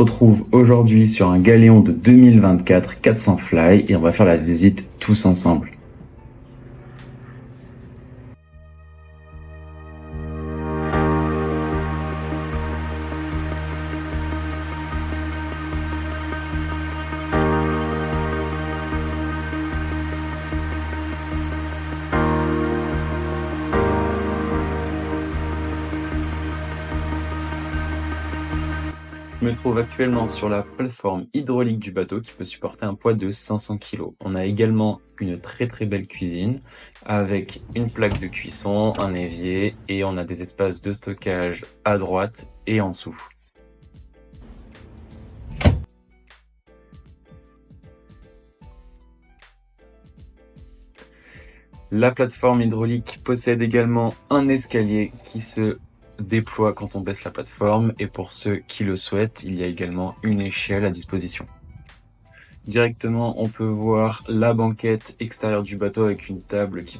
retrouve aujourd'hui sur un Galéon de 2024 400 Fly et on va faire la visite tous ensemble. Je me trouve actuellement sur la plateforme hydraulique du bateau qui peut supporter un poids de 500 kg. On a également une très belle cuisine avec une plaque de cuisson, un évier et on a des espaces de stockage à droite et en dessous. La plateforme hydraulique possède également un escalier qui se déploie quand on baisse la plateforme et pour ceux qui le souhaitent, il y a également une échelle à disposition. Directement, on peut voir la banquette extérieure du bateau avec une table qui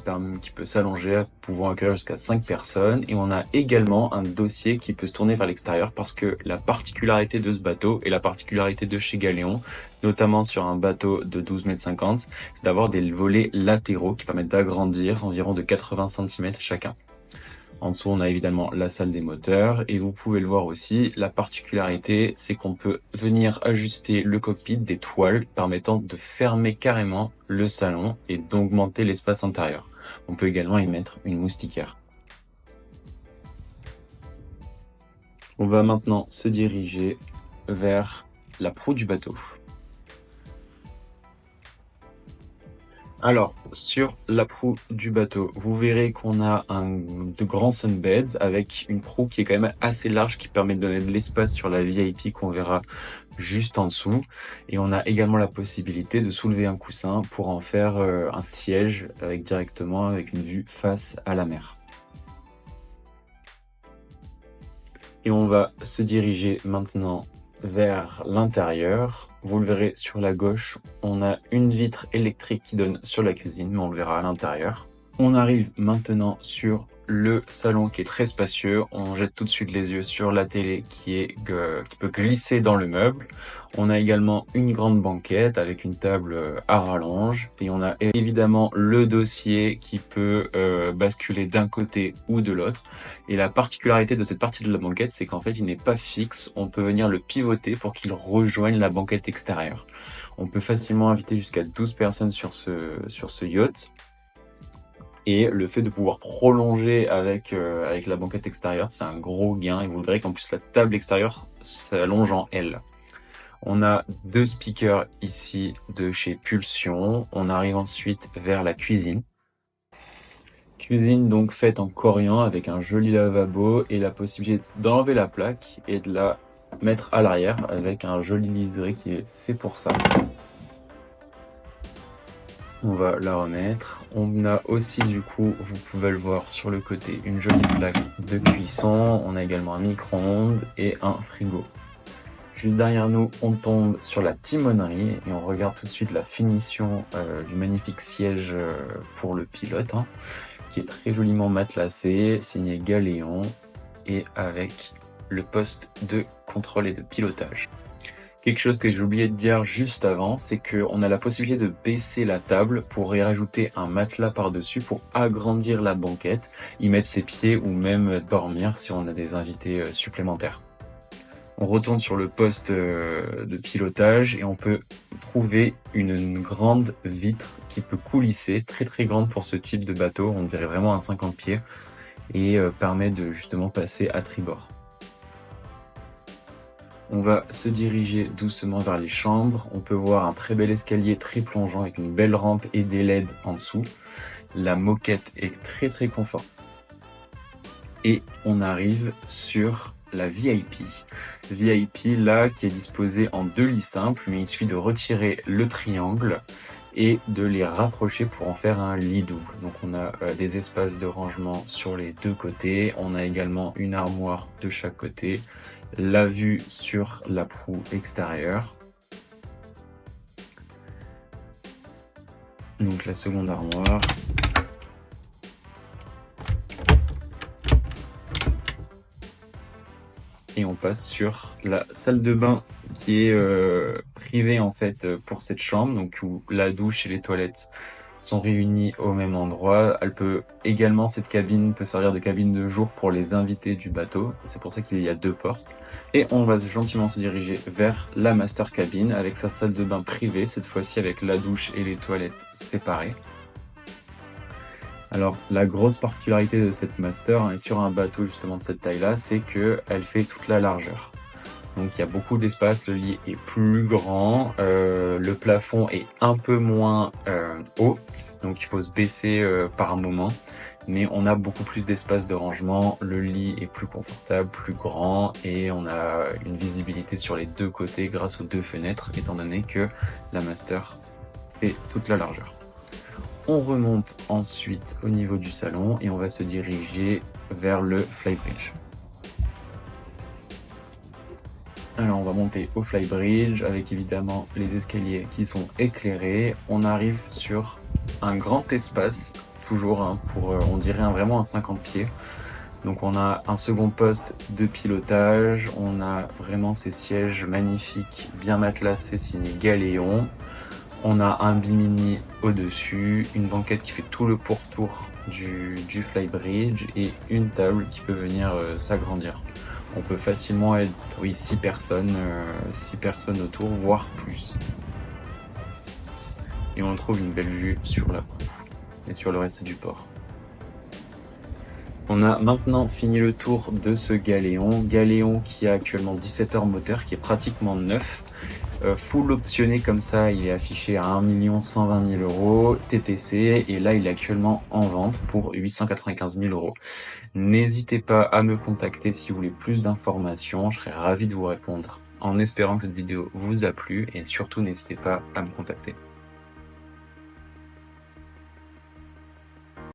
peut s'allonger, pouvant accueillir jusqu'à 5 personnes. Et on a également un dossier qui peut se tourner vers l'extérieur parce que la particularité de ce bateau et la particularité de chez Galéon, notamment sur un bateau de 12,50 m, c'est d'avoir des volets latéraux qui permettent d'agrandir environ de 80 cm chacun. En dessous, on a évidemment la salle des moteurs et vous pouvez le voir aussi, la particularité, c'est qu'on peut venir ajuster le cockpit des toiles permettant de fermer carrément le salon et d'augmenter l'espace intérieur. On peut également y mettre une moustiquaire. On va maintenant se diriger vers la proue du bateau. Alors, sur la proue du bateau, vous verrez qu'on a de grands sunbeds avec une proue qui est quand même assez large qui permet de donner de l'espace sur la VIP qu'on verra juste en dessous. Et on a également la possibilité de soulever un coussin pour en faire un siège directement avec une vue face à la mer. Et on va se diriger maintenant vers l'intérieur. Vous le verrez sur la gauche, on a une vitre électrique qui donne sur la cuisine, mais on le verra à l'intérieur. On arrive maintenant sur le salon qui est très spacieux. On jette tout de suite les yeux sur la télé qui peut glisser dans le meuble. On a également une grande banquette avec une table à rallonge. Et on a évidemment le dossier qui peut basculer d'un côté ou de l'autre. Et la particularité de cette partie de la banquette, c'est qu'en fait, il n'est pas fixe. On peut venir le pivoter pour qu'il rejoigne la banquette extérieure. On peut facilement inviter jusqu'à 12 personnes sur ce yacht. Et le fait de pouvoir prolonger avec la banquette extérieure, c'est un gros gain. Et vous verrez qu'en plus, la table extérieure s'allonge en L. On a deux speakers ici de chez Pulsion. On arrive ensuite vers la cuisine. Cuisine donc faite en corian avec un joli lavabo et la possibilité d'enlever la plaque et de la mettre à l'arrière avec un joli liseré qui est fait pour ça. On va la remettre. On a aussi du coup, vous pouvez le voir sur le côté, une jolie plaque de cuisson. On a également un micro-ondes et un frigo. Juste derrière nous, on tombe sur la timonerie et on regarde tout de suite la finition du magnifique siège pour le pilote, qui est très joliment matelassé, signé Galéon et avec le poste de contrôle et de pilotage. Quelque chose que j'ai oublié de dire juste avant, c'est qu'on a la possibilité de baisser la table pour y rajouter un matelas par-dessus pour agrandir la banquette, y mettre ses pieds ou même dormir si on a des invités supplémentaires. On retourne sur le poste de pilotage et on peut trouver une grande vitre qui peut coulisser, très grande pour ce type de bateau, on dirait vraiment un 50 pieds et permet de justement passer à tribord. On va se diriger doucement vers les chambres. On peut voir un très bel escalier très plongeant avec une belle rampe et des LED en dessous. La moquette est très confort. Et on arrive sur la VIP. VIP là qui est disposée en deux lits simples, mais il suffit de retirer le triangle et de les rapprocher pour en faire un lit double. Donc on a des espaces de rangement sur les deux côtés. On a également une armoire de chaque côté. La vue sur la proue extérieure. Donc la seconde armoire. Et on passe sur la salle de bain qui est privé en fait pour cette chambre, donc où la douche et les toilettes sont réunies au même endroit. Cette cabine peut servir de cabine de jour pour les invités du bateau. C'est pour ça qu'il y a 2 portes. Et on va gentiment se diriger vers la master cabin avec sa salle de bain privée, cette fois-ci avec la douche et les toilettes séparées. Alors, la grosse particularité de cette master, hein, et sur un bateau justement de cette taille-là, c'est qu'elle fait toute la largeur. Donc il y a beaucoup d'espace, le lit est plus grand, le plafond est un peu moins haut, donc il faut se baisser par un moment, mais on a beaucoup plus d'espace de rangement, le lit est plus confortable, plus grand, et on a une visibilité sur les 2 côtés grâce aux 2 fenêtres, étant donné que la master fait toute la largeur. On remonte ensuite au niveau du salon et on va se diriger vers le flybridge. Alors on va monter au flybridge avec évidemment les escaliers qui sont éclairés. On arrive sur un grand espace, toujours hein, pour on dirait vraiment un 50 pieds. Donc on a un second poste de pilotage, on a vraiment ces sièges magnifiques, bien matelassés, signés Galéon. On a un bimini au-dessus, une banquette qui fait tout le pourtour du flybridge et une table qui peut venir s'agrandir. On peut facilement être 6 personnes autour, voire plus. Et on trouve une belle vue sur la proue et sur le reste du port. On a maintenant fini le tour de ce Galéon qui a actuellement 17 heures moteur, qui est pratiquement neuf. Full optionné comme ça, il est affiché à 1 120 000 € TTC et là il est actuellement en vente pour 895 000 €. N'hésitez pas à me contacter si vous voulez plus d'informations, je serai ravi de vous répondre en espérant que cette vidéo vous a plu et surtout n'hésitez pas à me contacter.